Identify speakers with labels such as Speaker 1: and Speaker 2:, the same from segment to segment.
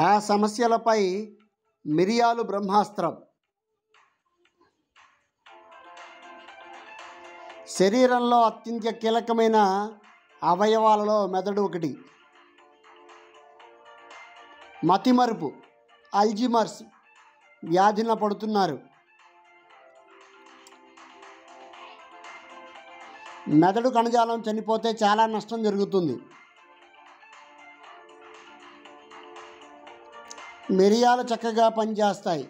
Speaker 1: ఆ సమస్యలపై మిరియాలు బ్రహ్మాస్త్రం. శరీరంలో అత్యంత కీలకమైన అవయవాలలో మెదడు ఒకటి. మతిమరుపు, అల్జీమర్స్ వ్యాధిన పడుతున్నారు. మెదడు కణజాలం చనిపోతే చాలా నష్టం జరుగుతుంది. మిరియాలు చక్కగా పనిచేస్తాయి.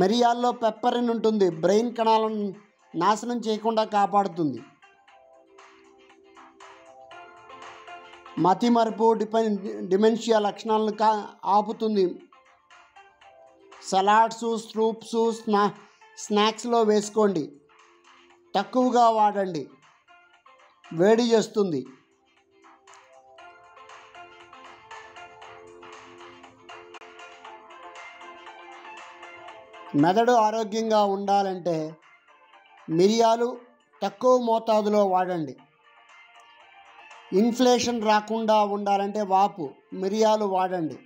Speaker 1: మిరియాల్లో పెప్పరిన్ ఉంటుంది, బ్రెయిన్ కణాలను నాశనం చేయకుండా కాపాడుతుంది. మతిమరుపు, డిమెన్షియా లక్షణాలను ఆపుతుంది. సలాడ్స్, సూప్స్, స్నాక్స్లో వేసుకోండి. తక్కువగా వాడండి, వేడి చేస్తుంది. మెదడు ఆరోగ్యంగా ఉండాలంటే మిరియాలు తక్కువ మోతాదులో వాడండి. ఇన్ఫ్లేషన్ రాకుండా ఉండాలంటే వాపు మిరియాలు వాడండి.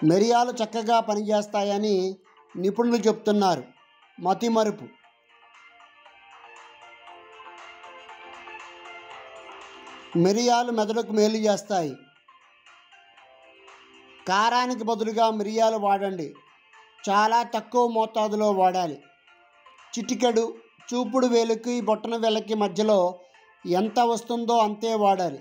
Speaker 1: మిరియాలు చక్కగా పనిచేస్తాయని నిపుణులు చెప్తున్నారు. మతిమరుపు, మిరియాలు మెదడుకు మేలు చేస్తాయి. కారానికి బదులుగా మిరియాలు వాడండి, చాలా తక్కువ మోతాదులో వాడాలి. చిటికెడు చూపుడు వేలుకి బొట్టన వేలకి మధ్యలో ఎంత వస్తుందో అంతే వాడాలి.